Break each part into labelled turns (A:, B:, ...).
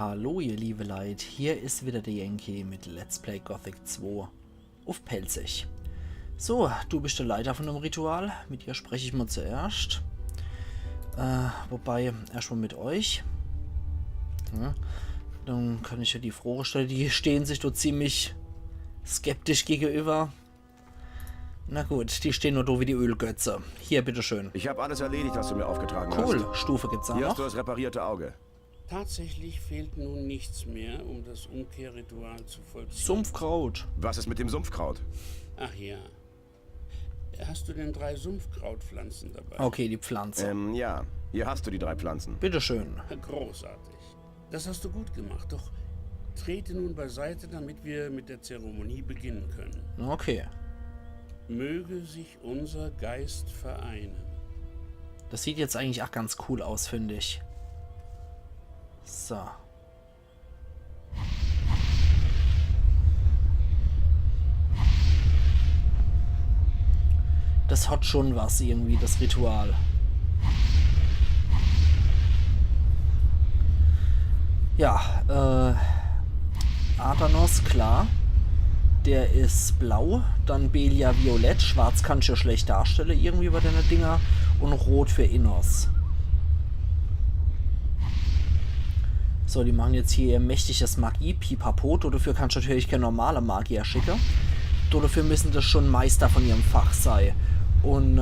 A: Hallo ihr liebe Leid, hier ist wieder der Yankee mit Let's Play Gothic 2 auf Pelzig. So, du bist der Leiter von dem Ritual, mit dir spreche ich mal zuerst. Wobei, erstmal mit euch. Ja, dann kann ich ja die Frage stellen, die stehen sich dort ziemlich skeptisch gegenüber. Na gut, die stehen nur do wie die Ölgötze. Hier, bitteschön.
B: Ich habe alles erledigt, was du mir aufgetragen hast.
A: Cool, Stufe gibt's auch
B: Hier
A: noch.
B: hast du das reparierte Auge.
C: Tatsächlich fehlt nun nichts mehr, um das Umkehrritual zu vollziehen.
A: Sumpfkraut.
B: Was ist mit dem Sumpfkraut?
C: Ach ja. Hast du denn 3 Sumpfkrautpflanzen dabei?
A: Okay, die Pflanze.
B: Ja. Hier hast du die 3 Pflanzen.
A: Bitteschön.
C: Großartig. Das hast du gut gemacht, doch trete nun beiseite, damit wir mit der Zeremonie beginnen können.
A: Okay.
C: Möge sich unser Geist vereinen.
A: Das sieht jetzt eigentlich auch ganz cool aus, finde ich. So. Das hat schon was irgendwie, das Ritual. Ja, Adanos, klar. Der ist blau, dann Belia violett, schwarz kann ich ja schlecht darstellen irgendwie bei den Dinger und rot für Innos. So, die machen jetzt hier ihr mächtiges Magie-Pipapo. Dafür kannst du natürlich keine normale Magier schicken. Dafür müssen das schon Meister von ihrem Fach sein. Und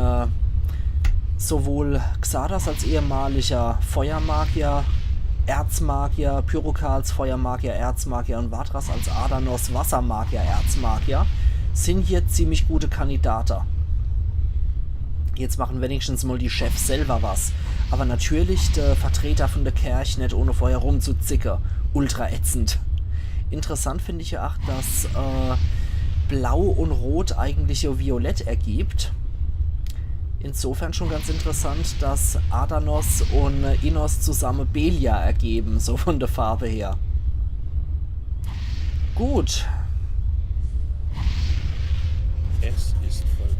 A: sowohl Xardas als ehemaliger Feuermagier, Erzmagier, Pyrokar als Feuermagier, Erzmagier und Vatras als Adanos Wassermagier, Erzmagier sind hier ziemlich gute Kandidaten. Jetzt machen wenigstens mal die Chefs selber was. Aber natürlich der Vertreter von der Kirche nicht ohne vorher rumzuzicken. Ultra ätzend. Interessant finde ich ja auch, dass Blau und Rot eigentlich ja Violett ergibt. Insofern schon ganz interessant, dass Adanos und Innos zusammen Belia ergeben, so von der Farbe her. Gut.
C: Es ist vollbracht.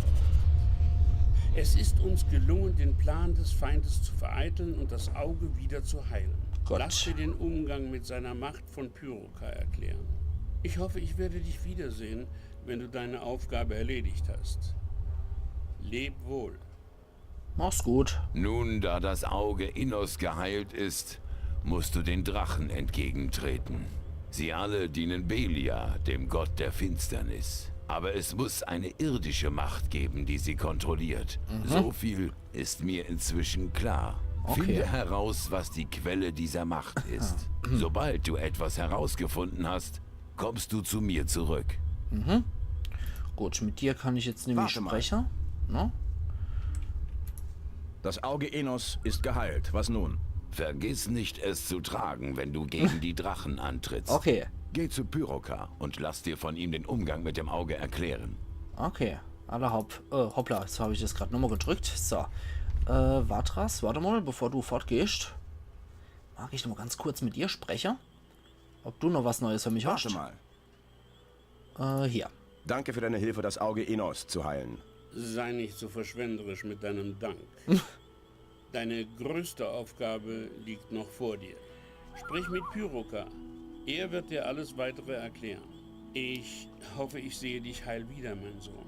C: Es ist uns gelungen, den Plan des Feindes zu vereiteln und das Auge wieder zu heilen.
A: Gott.
C: Lass dir den Umgang mit seiner Macht von Pyrokar erklären. Ich hoffe, ich werde dich wiedersehen, wenn du deine Aufgabe erledigt hast. Leb wohl.
A: Mach's gut.
D: Nun, da das Auge Innos geheilt ist, musst du den Drachen entgegentreten. Sie alle dienen Belia, dem Gott der Finsternis. Aber es muss eine irdische Macht geben, die sie kontrolliert. So viel ist mir inzwischen klar.
A: Okay.
D: Finde heraus, was die Quelle dieser Macht ist. Sobald du etwas herausgefunden hast, kommst du zu mir zurück.
A: Gut, mit dir kann ich jetzt nämlich
B: Warte mal.
A: sprechen. No?
B: Das Auge Enos ist geheilt. Was nun?
D: Vergiss nicht, es zu tragen, wenn du gegen die Drachen antrittst.
A: Okay.
D: Geh zu Pyrokar und lass dir von ihm den Umgang mit dem Auge erklären.
A: Okay. Hoppla, jetzt habe ich das gerade nochmal gedrückt. So. Vatras, warte mal, bevor du fortgehst. Mag ich noch mal ganz kurz mit dir sprechen? Ob du noch was Neues für mich hast?
B: Warte mal.
A: Hier.
B: Danke für deine Hilfe, das Auge Enos zu heilen.
C: Sei nicht so verschwenderisch mit deinem Dank. Deine größte Aufgabe liegt noch vor dir. Sprich mit Pyrokar. Er wird dir alles Weitere erklären. Ich hoffe, ich sehe dich heil wieder, mein Sohn.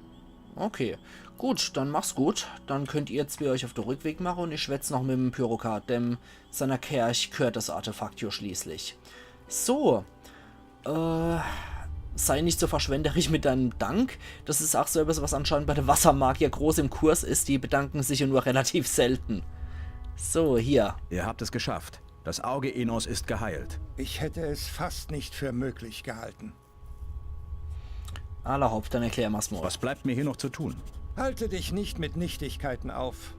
A: Okay. Gut, dann mach's gut. Dann könnt ihr zwei euch auf den Rückweg machen und ich schwätze noch mit dem Pyrokar, dem seiner Kirche gehört das Artefakt hier schließlich. So. Sei nicht so verschwenderisch mit deinem Dank. Das ist auch so etwas, was anscheinend bei der Wassermagier groß im Kurs ist. Die bedanken sich ja nur relativ selten. So, hier.
B: Ihr habt es geschafft. Das Auge Enos ist geheilt.
E: Ich hätte es fast nicht für möglich gehalten.
A: Allerhaupt, dann erklär mal's mal.
B: Was bleibt mir hier noch zu tun?
E: Halte dich nicht mit Nichtigkeiten auf.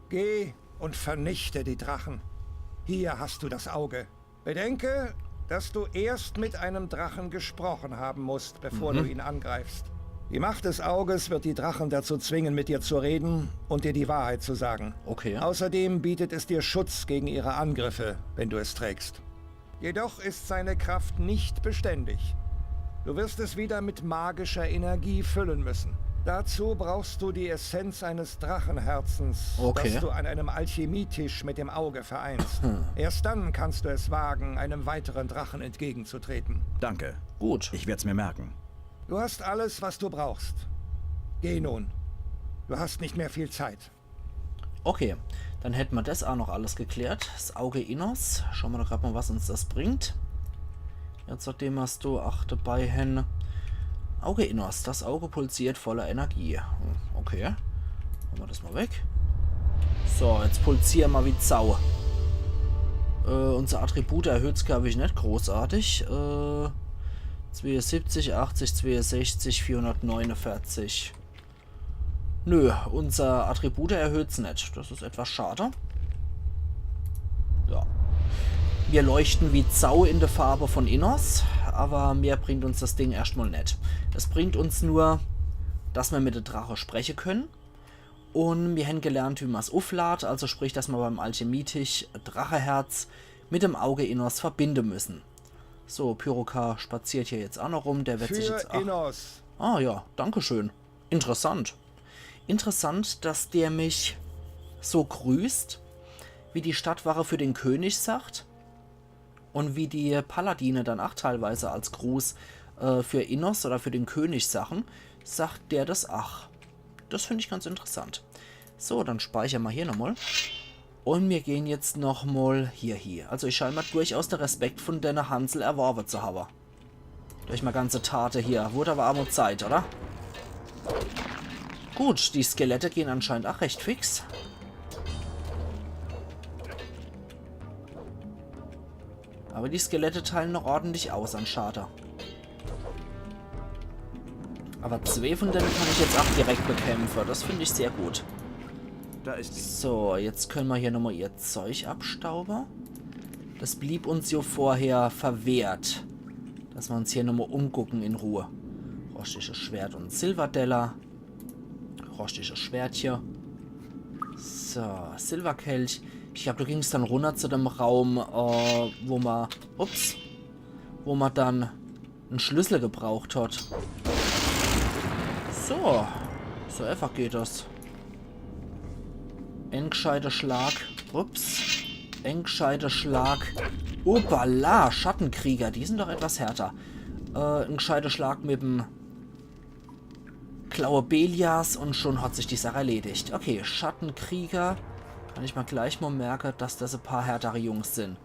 E: Geh und vernichte die Drachen. Hier hast du das Auge. Bedenke, dass du erst mit einem Drachen gesprochen haben musst, bevor du ihn angreifst. Die Macht des Auges wird die Drachen dazu zwingen, mit dir zu reden und dir die Wahrheit zu sagen.
A: Okay.
E: Außerdem bietet es dir Schutz gegen ihre Angriffe, wenn du es trägst. Jedoch ist seine Kraft nicht beständig. Du wirst es wieder mit magischer Energie füllen müssen. Dazu brauchst du die Essenz eines Drachenherzens,
A: Okay.
E: das du an einem Alchemietisch mit dem Auge vereinst. Erst dann kannst du es wagen, einem weiteren Drachen entgegenzutreten.
B: Danke.
A: Gut.
B: Ich werde es mir merken.
E: Du hast alles, was du brauchst. Geh nun. Du hast nicht mehr viel Zeit.
A: Okay, dann hätten wir das auch noch alles geklärt. Das Auge Innos. Schauen wir doch gerade mal, was uns das bringt. Jetzt nachdem hast du dabei hin. Auge Innos. Das Auge pulsiert voller Energie. Okay. Machen wir das mal weg. So, jetzt pulsieren wir wie Sau. Unser Attribut erhöht es, glaube ich, nicht großartig. 72, 80, 62, 449. Nö, unser Attribut erhöht es nicht. Das ist etwas schade. Ja. Wir leuchten wie Sau in der Farbe von Innos, aber mehr bringt uns das Ding erstmal nicht. Es bringt uns nur, dass wir mit der Drache sprechen können. Und wir haben gelernt, wie man es auflädt, also sprich, dass wir beim Alchemietisch Dracheherz mit dem Auge Innos verbinden müssen. So, Pyroka spaziert hier jetzt auch noch rum. Der wird sich jetzt...
E: Für Innos.
A: Ah ja, dankeschön. Interessant. Interessant, dass der mich so grüßt, wie die Stadtwache für den König sagt. Und wie die Paladine dann auch teilweise als Gruß für Innos oder für den König sagen, sagt der das auch. Das finde ich ganz interessant. So, dann speichern wir hier nochmal. Und wir gehen jetzt nochmal hier. Also ich scheine mal durchaus den Respekt von deiner Hansel erworben zu haben. Durch meine ganze Tate hier. Wurde aber auch mal Zeit, oder? Gut, die Skelette gehen anscheinend auch recht fix. Aber die Skelette teilen noch ordentlich aus an Schaden. Aber 2 von denen kann ich jetzt auch direkt bekämpfen. Das finde ich sehr gut.
B: Da ist die.
A: So, jetzt können wir hier nochmal ihr Zeug abstauben. Das blieb uns ja vorher verwehrt. Dass wir uns hier nochmal umgucken in Ruhe. Rostisches Schwert und Silverdella. Rostisches Schwertchen. So, Silberkelch. Ich glaube, du gingst dann runter zu dem Raum, wo man... Ups. Wo man dann einen Schlüssel gebraucht hat. So einfach geht das. Engscheiter Schlag. Ups. Engscheiter Schlag. Opala, Schattenkrieger. Die sind doch etwas härter. Engscheiter Schlag mit dem Klaue Belias und schon hat sich die Sache erledigt. Okay, Schattenkrieger. Kann ich mal gleich mal merken, dass das ein paar härtere Jungs sind.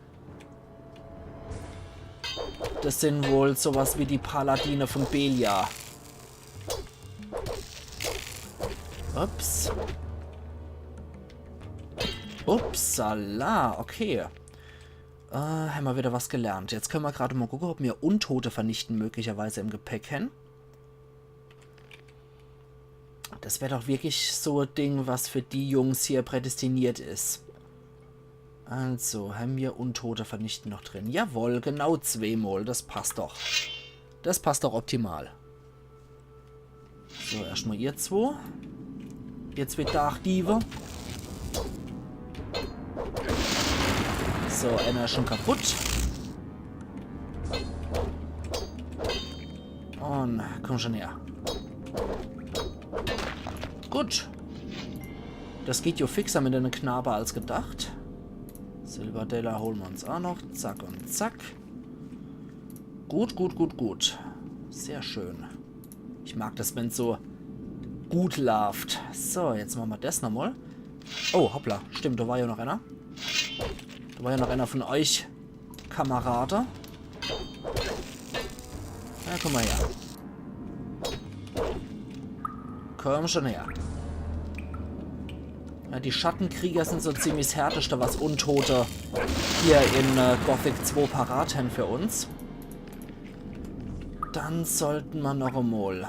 A: Das sind wohl sowas wie die Paladine von Belia. Ups. Upsala, okay. Haben wir wieder was gelernt. Jetzt können wir gerade mal gucken, ob wir Untote vernichten möglicherweise im Gepäck haben. Das wäre doch wirklich so ein Ding, was für die Jungs hier prädestiniert ist. Also, haben wir Untote vernichten noch drin. Jawohl, genau 2-mal. Das passt doch. Das passt doch optimal. So, erstmal ihr 2. Jetzt wird Dachdiebe. So, einer ist schon kaputt. Und komm schon her. Gut. Das geht jo fixer mit einer Knabe als gedacht. Silverdella holen wir uns auch noch. Zack und zack. Gut. Sehr schön. Ich mag das, wenn es so gut läuft. So, jetzt machen wir das nochmal. Oh, hoppla. Stimmt, da war ja noch einer. Da war ja noch einer von euch, Kamerade. Ja, komm mal her. Komm schon her. Ja, die Schattenkrieger sind so ziemlich das härteste, was Untote hier in Gothic 2 parat haben für uns. Dann sollten wir noch einmal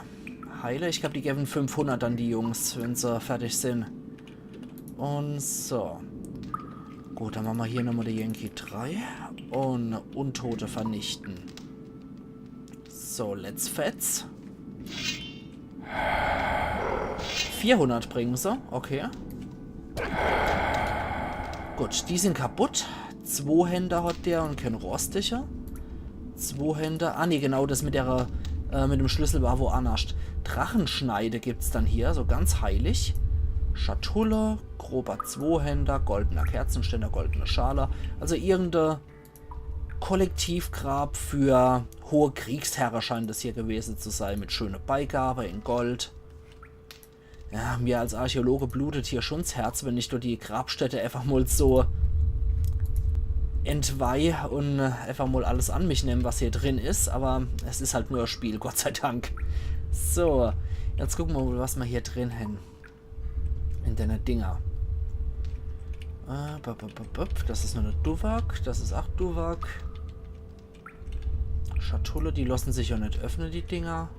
A: heilen. Ich glaube, die geben 500 an die Jungs, wenn sie fertig sind. Und so. Gut, dann machen wir hier nochmal die Yankee 3 und Untote vernichten. So, let's fetz. 400 bringen sie, okay. Gut, die sind kaputt. 2 Hände hat der und kein rostiger. 2 Hände. Ah, nee, genau, das mit der mit dem Schlüssel war woanders. Drachenschneide gibt es dann hier, so ganz heilig. Schatulle, grober Zweihänder, goldener Kerzenständer, goldene Schale. Also irgendein Kollektivgrab für hohe Kriegsherren scheint das hier gewesen zu sein, mit schöner Beigabe in Gold. Ja, mir als Archäologe blutet hier schon das Herz, wenn ich durch die Grabstätte einfach mal so entweih und einfach mal alles an mich nehme, was hier drin ist. Aber es ist halt nur ein Spiel, Gott sei Dank. So, jetzt gucken wir mal, was wir hier drin haben. In den Dinger. Das ist nur eine Duwak. Das ist 8 Duwak. Schatulle, die lassen sich ja nicht öffnen, die Dinger.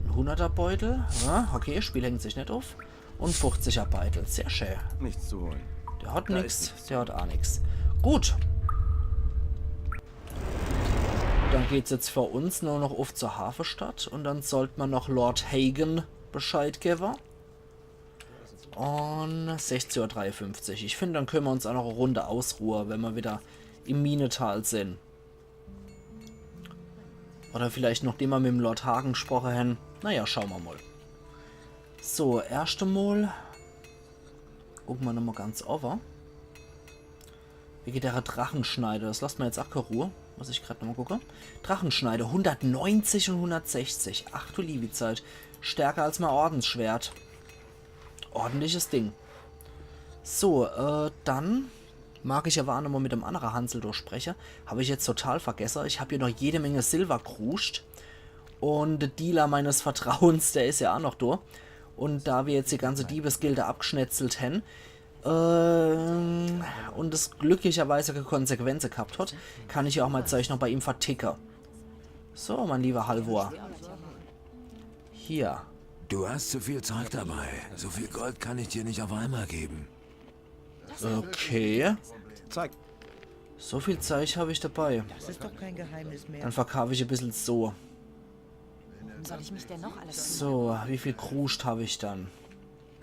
A: Ein 100er Beutel. Ja, okay, Spiel hängt sich nicht auf. Und 50er Beutel. Sehr schön.
B: Nichts zu holen.
A: Der hat nichts, der hat auch nichts. Gut. Dann geht es jetzt für uns nur noch auf zur Hafenstadt. Und dann sollte man noch Lord Hagen Bescheid geben. Und 16:53 Uhr. Ich finde, dann können wir uns auch noch eine Runde ausruhen, wenn wir wieder im Minetal sind. Oder vielleicht nachdem wir mit dem Lord Hagen gesprochen haben. Naja, schauen wir mal. So, erste Mal. Gucken wir nochmal ganz over. Wie geht der Drachenschneider? Das lasst mir jetzt auch keine Ruhe. Muss ich gerade nochmal gucken. Drachenschneider 190 und 160. Ach du liebe Zeit. Stärker als mein Ordensschwert. Ordentliches Ding. So, dann mag ich aber auch nochmal mit dem anderen Hansel durchsprechen. Habe ich jetzt total vergessen. Ich habe hier noch jede Menge Silber kruscht. Und der Dealer meines Vertrauens, der ist ja auch noch da. Und da wir jetzt die ganze Diebesgilde abgeschnetzelt haben, und es glücklicherweise keine Konsequenzen gehabt hat, kann ich ja auch mal Zeug noch bei ihm verticken. So, mein lieber Halvor. Hier.
F: Du hast zu viel Zeug dabei. So viel Gold kann ich dir nicht auf einmal geben.
A: Okay.
B: Zeig.
A: So viel Zeug habe ich dabei.
G: Das ist doch kein Geheimnis mehr.
A: Dann verkaufe ich ein bisschen so.
H: Warum soll ich mich denn noch alles...
A: So, wie viel Kruscht habe ich dann?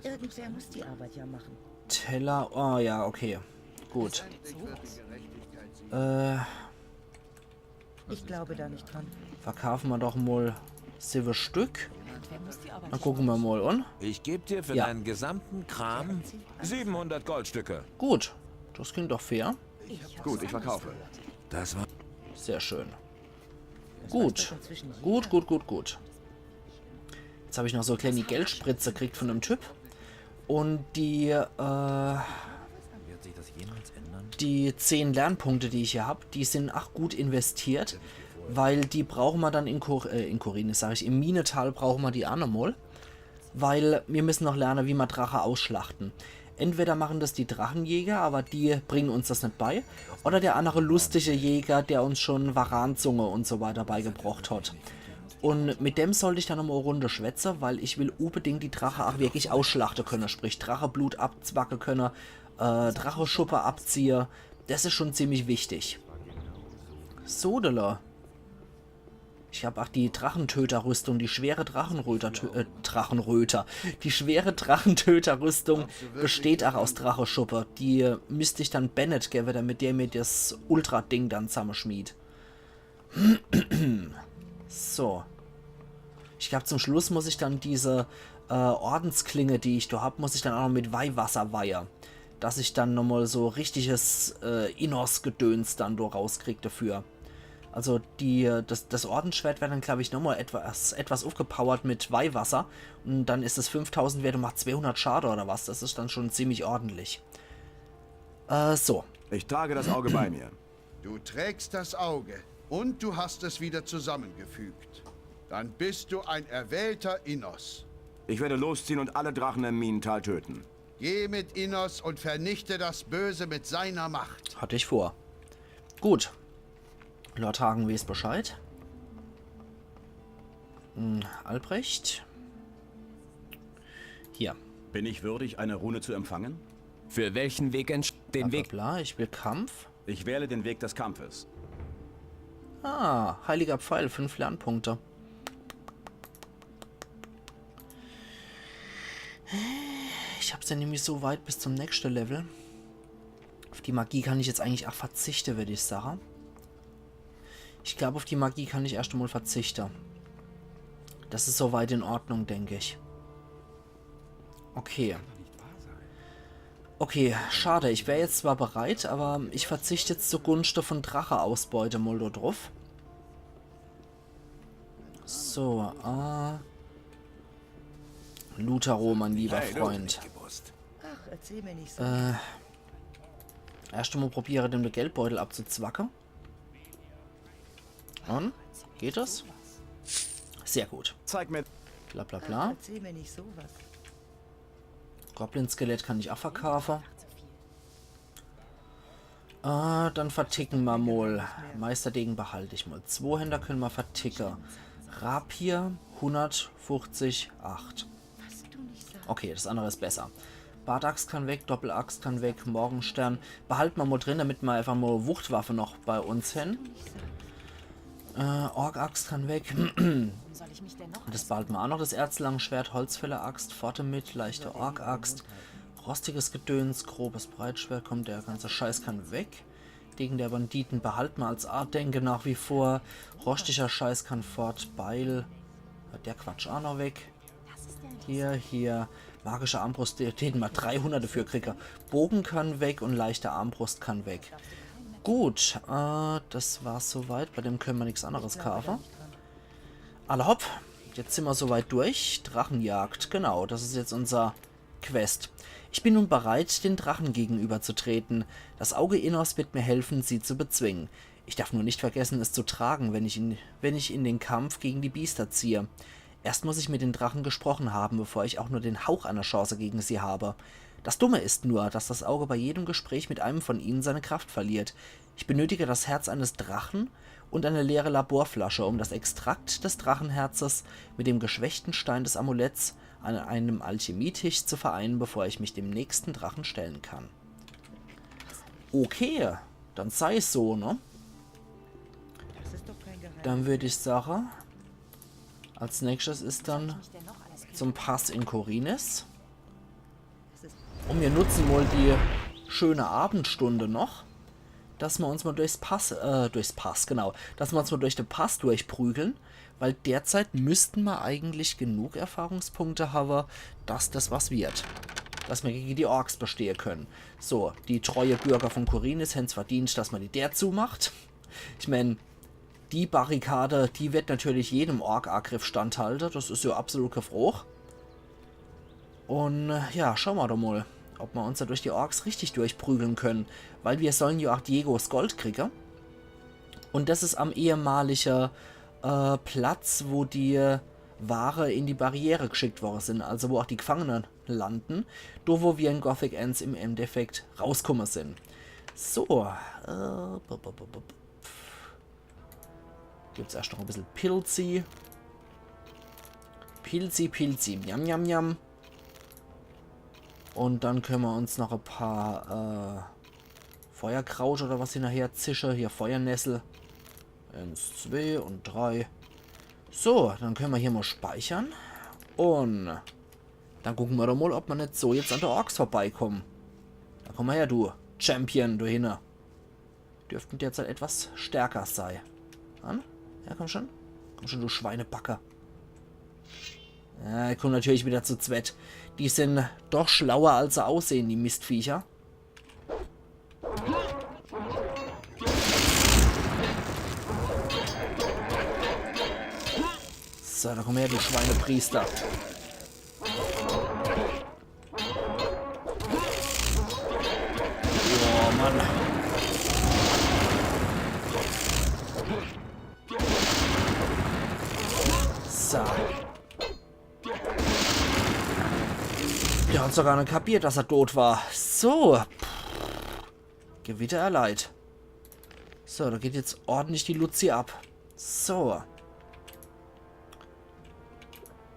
G: Irgendwer muss die Arbeit ja machen.
A: Teller. Oh ja, okay. Gut.
G: Ich glaube da nicht dran.
A: Verkaufen wir doch mal 7 Stück.
H: Wer muss die Arbeit...
A: Dann gucken wir mal, und?
F: Ich gebe dir für
A: Ja.
F: deinen gesamten Kram 700 Goldstücke.
A: Gut. Das klingt doch fair.
B: Gut, ich verkaufe.
F: Das war...
A: Sehr schön.
G: Das
A: Gut.
G: weiß doch inzwischen jeder.
A: Gut, gut, gut, gut. Jetzt habe ich noch so eine kleine Geldspritze gekriegt von einem Typ. Und die,
B: Wird sich das jemals ändern?
A: die 10 Lernpunkte, die ich hier habe, die sind auch gut investiert. Weil die brauchen wir dann in Korinnes, sage ich, im Minetal brauchen wir die auch nochmal. Weil wir müssen noch lernen, wie wir Drache ausschlachten. Entweder machen das die Drachenjäger, aber die bringen uns das nicht bei. Oder der andere lustige Jäger, der uns schon Varanzunge und so weiter beigebracht hat. Und mit dem sollte ich dann nochmal eine Runde schwätzen, weil ich will unbedingt die Drache auch wirklich ausschlachten können. Sprich, Dracheblut abzwacken können, Dracheschuppe abziehen. Das ist schon ziemlich wichtig. Sodele. Ich habe auch die Drachentöter-Rüstung, die schwere Drachenröter. Die schwere Drachentöter-Rüstung besteht auch aus Dracheschuppe. Die müsste ich dann Bennett geben, damit der mir das Ultra-Ding dann zusammenschmied. So. Ich glaube, zum Schluss muss ich dann diese Ordensklinge, die ich da habe, muss ich dann auch noch mit Weihwasser weihen. Dass ich dann nochmal so richtiges Innos-Gedöns dann da rauskriege dafür. Also das Ordensschwert wird dann, glaube ich, nochmal etwas aufgepowert mit Weihwasser. Und dann ist es 5000 wert und macht 200 Schade oder was. Das ist dann schon ziemlich ordentlich. So.
B: Ich trage das Auge bei mir.
I: Du trägst das Auge und du hast es wieder zusammengefügt. Dann bist du ein erwählter Innos.
B: Ich werde losziehen und alle Drachen im Minental töten.
I: Geh mit Innos und vernichte das Böse mit seiner Macht.
A: Hatte ich vor. Gut. Lord Hagen weiß Bescheid. Albrecht. Hier.
B: Bin ich würdig, eine Rune zu empfangen?
J: Für welchen Weg den Weg?
A: Bla, ich will Kampf.
B: Ich wähle den Weg des Kampfes.
A: Ah, heiliger Pfeil, 5 Lernpunkte. Ich hab's ja nämlich so weit bis zum nächsten Level. Auf die Magie kann ich jetzt eigentlich auch verzichten, würde ich sagen. Ich glaube, auf die Magie kann ich erst einmal verzichten. Das ist soweit in Ordnung, denke ich. Okay. Okay, schade. Ich wäre jetzt zwar bereit, aber ich verzichte jetzt zugunsten von Drache-Ausbeute mal da drauf. So, Lutaro, mein lieber Freund.
G: Ach, erzähl mir nicht so.
A: Erst einmal probiere, den Geldbeutel abzuzwacken. Und? Geht das? Sehr gut.
J: Zeig mir.
A: Bla bla
G: Ach,
A: bla.
G: erzähl mir nicht sowas.
A: Goblin-Skelett kann ich auch verkaufen. Dann verticken wir mal. Meisterdegen behalte ich mal. 2 Händer können wir verticken. Rapier 150, 8. Okay, das andere ist besser. Bartaxt kann weg, Doppelaxt kann weg, Morgenstern. Behalten wir mal drin, damit wir einfach mal Wuchtwaffe noch bei uns hin. Ork-Axt kann weg.
H: Soll ich mich denn noch
A: Das behalten wir auch noch. Das Erzlangschwert, Holzfäller-Axt, Pforte mit, leichte Ork-Axt. Rostiges Gedöns, grobes Breitschwert, kommt der ganze Scheiß kann weg. Degen der Banditen behalten wir als Art-Denke nach wie vor. Rostiger Scheiß kann fort, Beil. Der Quatsch auch noch weg. Hier. Magische Armbrust, den wir 300 dafür kriegen. Bogen kann weg und leichte Armbrust kann weg. Gut, das war's soweit. Bei dem können wir nichts anderes kaufen. Alle hopp, jetzt sind wir soweit durch. Drachenjagd, genau, das ist jetzt unser Quest. Ich bin nun bereit, den Drachen gegenüberzutreten. Das Auge Innos wird mir helfen, sie zu bezwingen. Ich darf nur nicht vergessen, es zu tragen, wenn ich in den Kampf gegen die Biester ziehe. Erst muss ich mit den Drachen gesprochen haben, bevor ich auch nur den Hauch einer Chance gegen sie habe. Das Dumme ist nur, dass das Auge bei jedem Gespräch mit einem von ihnen seine Kraft verliert. Ich benötige das Herz eines Drachen und eine leere Laborflasche, um das Extrakt des Drachenherzes mit dem geschwächten Stein des Amuletts an einem Alchemietisch zu vereinen, bevor ich mich dem nächsten Drachen stellen kann. Okay, dann sei es so, ne?
G: Das ist doch kein Geheimnis.
A: Dann würde ich sagen, als nächstes ist dann zum Pass in Khorinis. Und wir nutzen wohl die schöne Abendstunde noch, dass wir uns mal dass wir uns mal durch den Pass durchprügeln, weil derzeit müssten wir eigentlich genug Erfahrungspunkte haben, dass das was wird. Dass wir gegen die Orks bestehen können. So, die treue Bürger von Khorinis haben es verdient, dass man die der zumacht. Ich meine, die Barrikade, die wird natürlich jedem Ork-Angriff standhalten. Das ist ja absolut gefroch. Und ja, schauen wir doch mal, ob wir uns da durch die Orks richtig durchprügeln können. Weil wir sollen ja auch Diegos Gold kriegen. Und das ist am ehemaligen Platz, wo die Ware in die Barriere geschickt worden sind. Also wo auch die Gefangenen landen. Da wo wir in Gothic Ends im Endeffekt rauskommen sind. So. Gibt es erst noch ein bisschen Pilzi. Pilzi. Yam. Und dann können wir uns noch ein paar Feuerkraut oder was hinterher zischen. Hier Feuernessel. 1, 2 und 3. So, dann können wir hier mal speichern. Und dann gucken wir doch mal, ob wir nicht so jetzt an der Orks vorbeikommen. Da komm mal her, du Champion, du hinne. Dürften derzeit etwas stärker sein. An? Ja, komm schon. Komm schon, du Schweinebacker. Ja, kommt natürlich wieder zu zweit. Die sind doch schlauer, als sie aussehen, die Mistviecher. So, da komm her, du Schweinepriester. Oh, Mann. So. Der hat sogar nicht kapiert, dass er tot war. So. Gewitter erleid. So, da geht jetzt ordentlich die Luzi ab. So.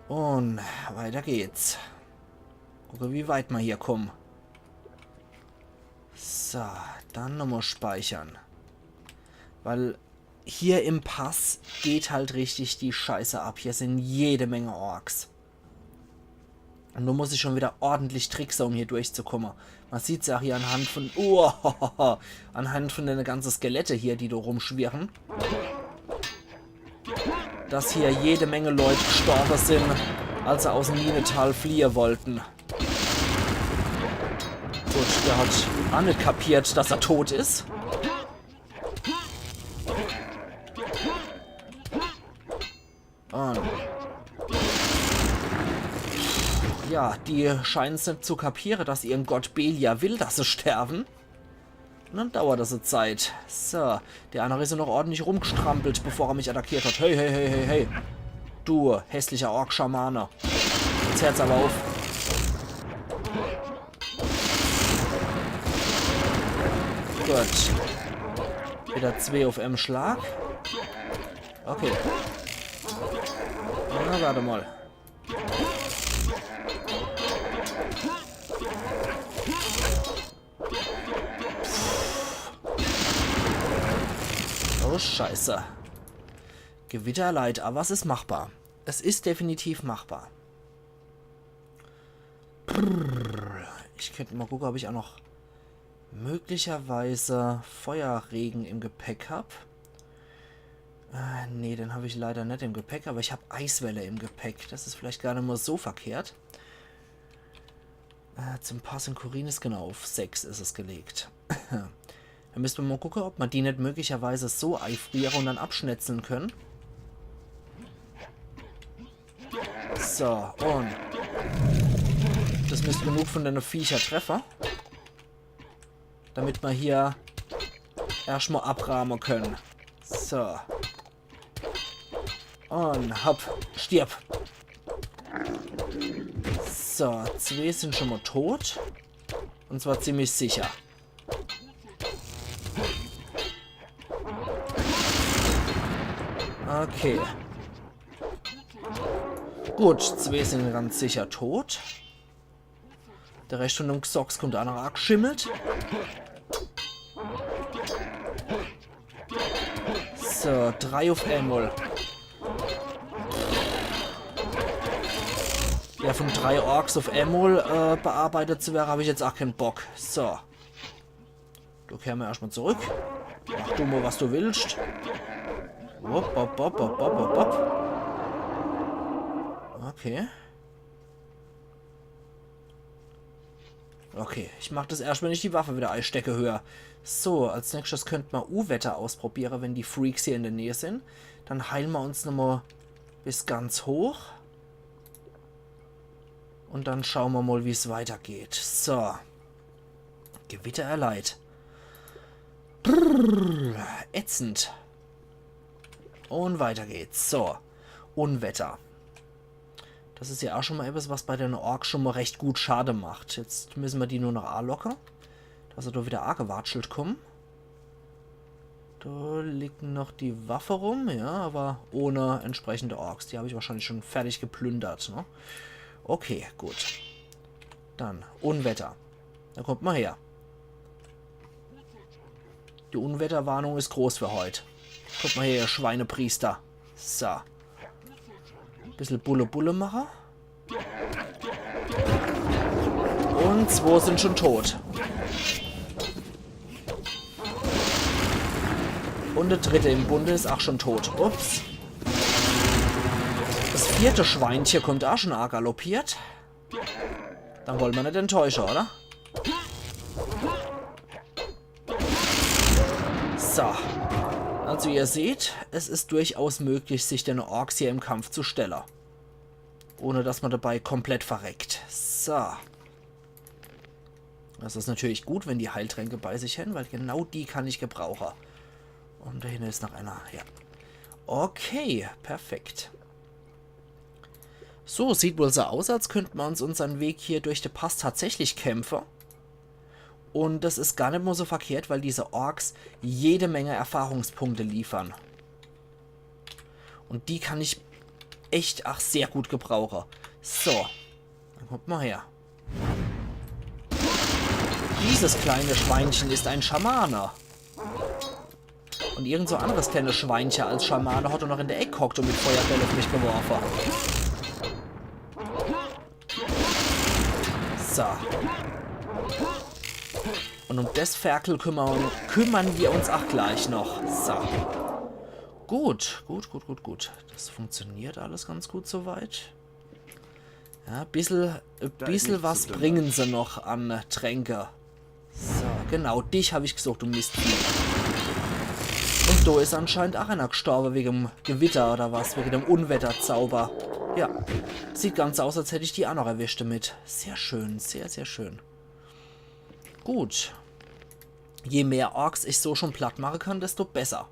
A: Und weiter geht's. Gucke, wie weit wir hier kommen. So, dann nochmal speichern. Weil hier im Pass geht halt richtig die Scheiße ab. Hier sind jede Menge Orks. Und nun muss ich schon wieder ordentlich tricksen, um hier durchzukommen. Man sieht es ja hier anhand von... anhand von den ganzen Skelette hier, die da rumschwirren. dass hier jede Menge Leute gestorben sind, als sie aus dem Minetal fliehen wollten. Gut, der hat auch nicht kapiert, dass er tot ist. Und ja, die scheinen es nicht zu kapieren, dass ihren Gott Belia will, dass sie sterben. Und dann dauert das eine Zeit. So, der andere ist ja noch ordentlich rumgestrampelt, bevor er mich attackiert hat. Hey, hey, hey, hey, hey. Du hässlicher Ork-Schamane. Jetzt hört's aber auf. Gut. Wieder 2 auf M Schlag. Okay. Na, warte mal. Oh, scheiße. Gewitterleid, aber es ist machbar. Es ist definitiv machbar. Ich könnte mal gucken, ob ich auch noch möglicherweise Feuerregen im Gepäck habe. Nee, den habe ich leider nicht im Gepäck, aber ich habe Eiswelle im Gepäck. Das ist vielleicht gar nicht mal so verkehrt. Zum Pass in Kurinis, genau, auf 6 ist es gelegt. Dann müssen wir mal gucken, ob man die nicht möglicherweise so einfrieren und dann abschnetzeln können. So, und das müsste genug von den Viecher treffen, damit wir hier erstmal abrahmen können. So. Und hopp, stirb. So, 2 sind schon mal tot. Und zwar ziemlich sicher. Okay. Gut, 2 sind ganz sicher tot. Der Rest von dem Xox kommt auch noch arg schimmelt. So, 3 auf Emul. Ja, von 3 Orks auf Emul bearbeitet zu werden, habe ich jetzt auch keinen Bock. So. Du kehren wir erstmal zurück. Mach du mal, was du willst. Wop, wop, wop, wop, wop, wop. Okay. Okay, ich mache das erst, wenn ich die Waffe wieder einstecke, höher. So, als nächstes könnten wir U-Wetter ausprobieren, wenn die Freaks hier in der Nähe sind. Dann heilen wir uns nochmal bis ganz hoch. Und dann schauen wir mal, wie es weitergeht. So. Gewitter erleiht. Ätzend. Und weiter geht's. So. Unwetter. Das ist ja auch schon mal etwas, was bei den Orks schon mal recht gut Schade macht. Jetzt müssen wir die nur noch A-locken. Dass sie da wieder A-gewatschelt kommen. Da liegt noch die Waffe rum, ja, aber ohne entsprechende Orks. Die habe ich wahrscheinlich schon fertig geplündert, ne? Okay, gut. Dann Unwetter. Da kommt mal her. Die Unwetterwarnung ist groß für heute. Kommt mal her, ihr Schweinepriester. So. Bisschen Bulle-Bulle machen. Und 2 sind schon tot. Und der 3. im Bunde ist auch schon tot. Ups. Das 4. Schweinchen kommt auch schon arg galoppiert. Dann wollen wir nicht enttäuschen, oder? So. Also ihr seht, es ist durchaus möglich, sich den Orks hier im Kampf zu stellen. Ohne dass man dabei komplett verreckt. So. Das ist natürlich gut, wenn die Heiltränke bei sich haben, weil genau die kann ich gebrauchen. Und da hinten ist noch einer. Ja. Okay, perfekt. So, sieht wohl so aus, als könnten wir uns unseren Weg hier durch den Pass tatsächlich kämpfen. Und das ist gar nicht mal so verkehrt, weil diese Orks jede Menge Erfahrungspunkte liefern. Und die kann ich echt sehr gut gebrauchen. So, dann kommt mal her. Dieses kleine Schweinchen ist ein Schamane. Und irgend so anderes kleines Schweinchen als Schamane hat er noch in der Ecke gehockt und mit Feuerbälle auf mich geworfen. So. Und um das Ferkel kümmern wir uns auch gleich noch. So. Gut. Das funktioniert alles ganz gut soweit. Ja, ein bisschen was bringen sie noch an Tränke. So, genau, dich habe ich gesucht, du Mistvieh. Und da ist anscheinend auch einer gestorben wegen dem Gewitter oder was, wegen dem Unwetterzauber. Ja, sieht ganz aus, als hätte ich die auch noch erwischt damit. Sehr schön, sehr, sehr schön. Gut. Je mehr Orks ich so schon platt machen kann, desto besser.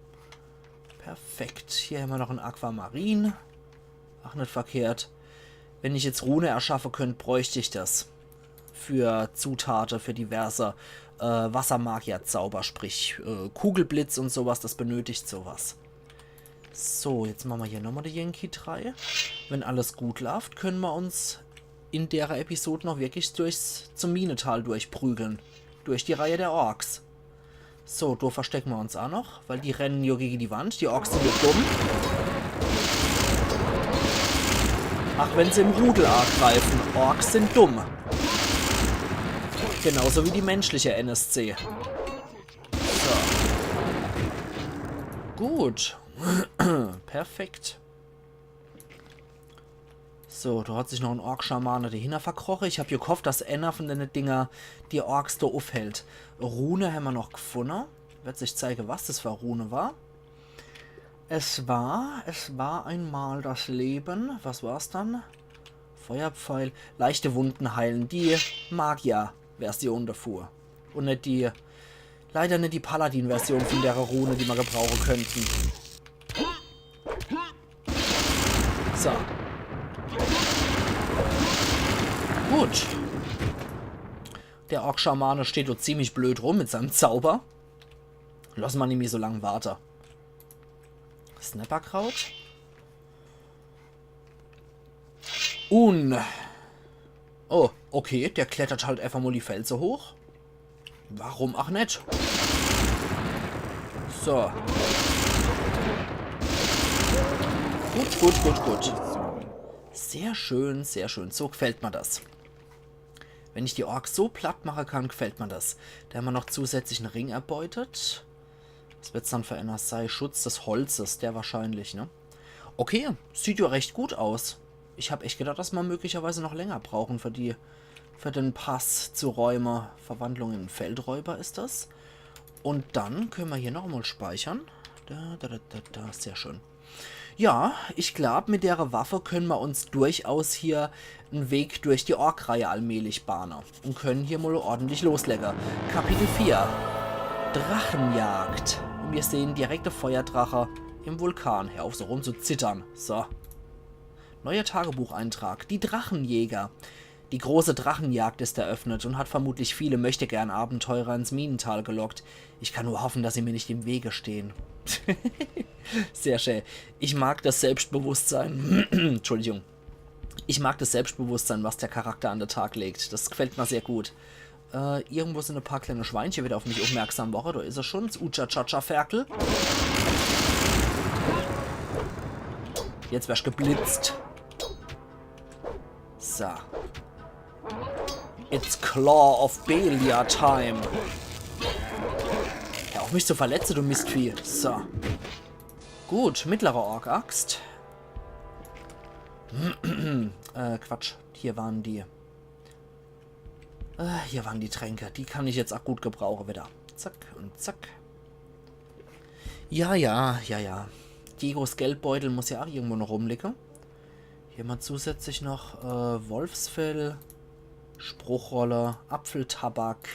A: Perfekt. Hier haben wir noch einen Aquamarin. Ach, nicht verkehrt. Wenn ich jetzt Rune erschaffen könnte, bräuchte ich das. Für Zutaten, für diverse Wassermagier-Zauber, sprich Kugelblitz und sowas, das benötigt sowas. So, jetzt machen wir hier nochmal die Yankee 3. Wenn alles gut läuft, können wir uns in der Episode noch wirklich zum Minetal durchprügeln. Durch die Reihe der Orks. So, da verstecken wir uns auch noch, weil die rennen hier gegen die Wand. Die Orks sind hier dumm. Ach, wenn sie im Rudel greifen. Orks sind dumm. Genauso wie die menschliche NSC. So. Gut. Perfekt. So, da hat sich noch ein Ork-Schamane dahinter verkrochen. Ich habe hier gehofft, dass einer von den Dinger die Orks da aufhält. Rune haben wir noch gefunden. Wird sich zeigen, was das für Rune war. Es war einmal das Leben. Was war es dann? Feuerpfeil. Leichte Wunden heilen. Die Magier-Version davor. Und nicht die... Leider nicht die Paladin-Version von der Rune, die wir gebrauchen könnten. So. Gut. Der Ork-Schamane steht dort ziemlich blöd rum mit seinem Zauber. Lassen wir nämlich so lange warten. Snapperkraut. Oh, okay, der klettert halt einfach mal die Felsen hoch. Warum auch nicht? So. Gut. Sehr schön, sehr schön. So gefällt mir das. Wenn ich die Orks so platt machen kann, gefällt mir das. Da haben wir noch zusätzlich einen Ring erbeutet. Was wird es dann für einer sein? Schutz des Holzes, der wahrscheinlich, ne? Okay, sieht ja recht gut aus. Ich habe echt gedacht, dass wir möglicherweise noch länger brauchen für den Pass zu räumen. Verwandlung in Feldräuber ist das. Und dann können wir hier nochmal speichern. Sehr schön. Ja, ich glaube, mit der Waffe können wir uns durchaus hier einen Weg durch die Ork-Reihe allmählich bahnen. Und können hier mal ordentlich loslegen. Kapitel 4. Drachenjagd. Und wir sehen direkte Feuerdrache im Vulkan. Hör auf, so rum zu zittern. So. Neuer Tagebucheintrag. Die Drachenjäger. Die große Drachenjagd ist eröffnet und hat vermutlich viele Möchtegern-Abenteurer ins Minental gelockt. Ich kann nur hoffen, dass sie mir nicht im Wege stehen. Sehr schön. Ich mag das Selbstbewusstsein. Entschuldigung. Ich mag das Selbstbewusstsein, was der Charakter an den Tag legt. Das gefällt mir sehr gut. Irgendwo sind ein paar kleine Schweinchen wieder auf mich aufmerksam worden. Da ist er schon, das Ucha-Cha-Cha-Ferkel. Jetzt wärst geblitzt. So. It's Claw of Belia time. Ja, auch mich zu verletzen, du Mistvieh. So. Gut, mittlere Ork-Axt. Quatsch. Hier waren die Tränke. Die kann ich jetzt auch gut gebrauchen wieder. Zack und zack. Ja. Diegos Geldbeutel muss ja auch irgendwo noch rumliegen. Hier mal zusätzlich noch Wolfsfell, Spruchrolle, Apfeltabak,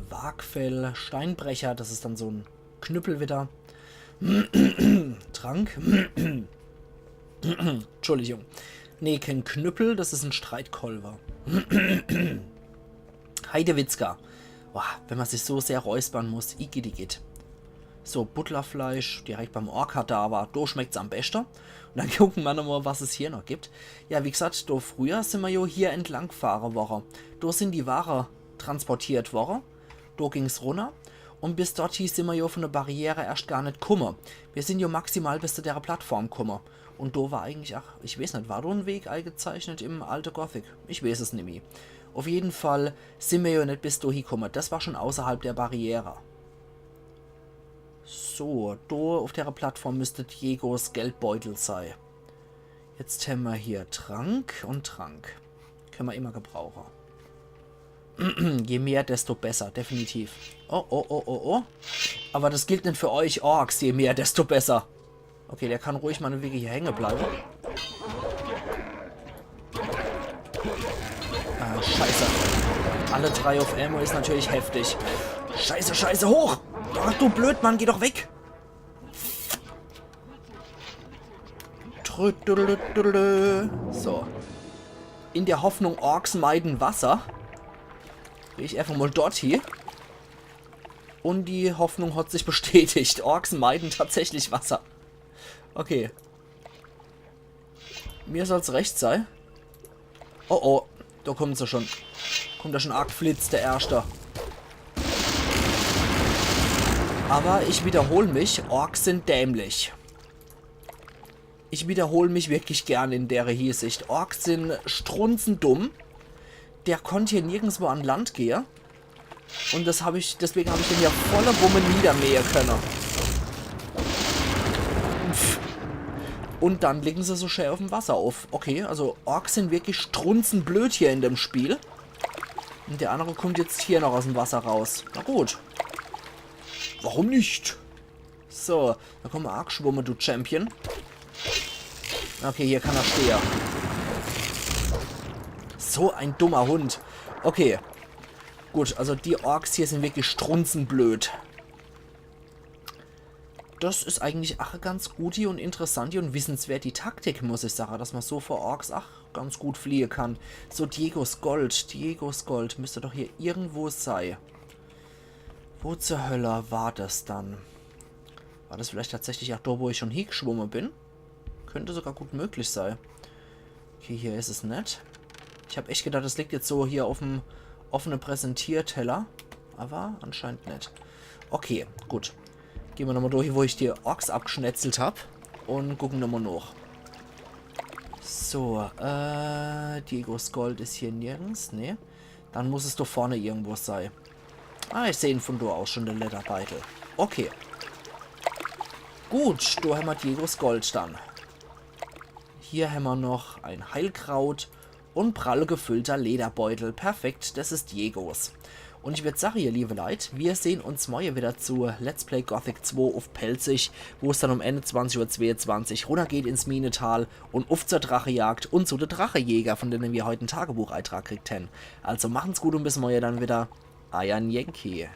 A: Wagfell, Steinbrecher, das ist dann so ein Knüppel wieder. Trank. Entschuldigung. Nee, kein Knüppel, das ist ein Streitkolber. Heidewitzka. Boah, wenn man sich so sehr räuspern muss, igidigit. So, Butlerfleisch, direkt beim Ork-Kadaver, da schmeckt es am besten. Und dann gucken wir nochmal, was es hier noch gibt. Ja, wie gesagt, da früher sind wir ja hier entlang gefahren worden. Da sind die Ware transportiert worden. Da ging es runter. Und bis dorthin sind wir ja von der Barriere erst gar nicht gekommen. Wir sind ja maximal bis zu der Plattform gekommen. Und da war eigentlich, ach, ich weiß nicht, war da ein Weg eingezeichnet im Alte Gothic? Ich weiß es nicht mehr. Auf jeden Fall sind wir ja nicht bis dahin gekommen. Das war schon außerhalb der Barriere. So, da auf der Plattform müsste Diegos Geldbeutel sein. Jetzt haben wir hier Trank und Trank. Können wir immer gebrauchen. Je mehr, desto besser, definitiv. Oh, oh, oh, oh, oh. Aber das gilt nicht für euch Orks. Je mehr, desto besser. Okay, der kann ruhig mal eine Wege hier hängen bleiben. Ah, scheiße. Alle 3 auf Ammo ist natürlich heftig. Scheiße, scheiße, hoch! Ach du Blödmann, geh doch weg! So. In der Hoffnung, Orks meiden Wasser. Gehe ich einfach mal dort hier. Und die Hoffnung hat sich bestätigt. Orks meiden tatsächlich Wasser. Okay. Mir soll es recht sein. Oh oh, da kommt sie schon. Kommt da schon arg Flitz, der Erste. Aber ich wiederhole mich, Orks sind dämlich. Ich wiederhole mich wirklich gern in der Hinsicht. Orks sind strunzendumm. Der konnte hier nirgendwo an Land gehen. Und deswegen habe ich den hier voller Wumme niedermähen können. Und dann legen sie so schön auf dem Wasser auf. Okay, also Orks sind wirklich strunzenblöd hier in dem Spiel. Und der andere kommt jetzt hier noch aus dem Wasser raus. Na gut. Warum nicht? So, da kommen wir arg schwimmen, du Champion. Okay, hier kann er stehen. So ein dummer Hund. Okay. Gut, also die Orks hier sind wirklich strunzenblöd. Das ist eigentlich auch ganz gute und interessante und wissenswert die Taktik, muss ich sagen, dass man so vor Orks ganz gut fliehen kann. So, Diegos Gold. Diegos Gold müsste doch hier irgendwo sein. Wo zur Hölle war das dann? War das vielleicht tatsächlich auch da, wo ich schon hingeschwommen bin? Könnte sogar gut möglich sein. Okay, hier ist es nicht. Ich habe echt gedacht, das liegt jetzt so hier auf dem offenen Präsentierteller. Aber anscheinend nicht. Okay, gut. Gehen wir nochmal durch, wo ich die Orks abgeschnetzelt habe. Und gucken nochmal nach. So, Diegos Gold ist hier nirgends. Nee. Dann muss es doch vorne irgendwo sein. Ah, ich sehe ihn von da aus schon, den Lederbeutel. Okay. Gut, da haben wir Diegos Gold dann. Hier haben wir noch ein Heilkraut und prall gefüllter Lederbeutel. Perfekt, das ist Diegos. Und ich würde sagen, ihr liebe Leute, wir sehen uns morgen wieder zu Let's Play Gothic 2 auf Pelzig, wo es dann um Ende 20:22 Uhr runtergeht ins Minetal und auf zur Drachejagd und zu der Drachejäger, von denen wir heute einen Tagebucheintrag kriegt haben. Also machen's gut und bis morgen dann wieder. Euer Yankee.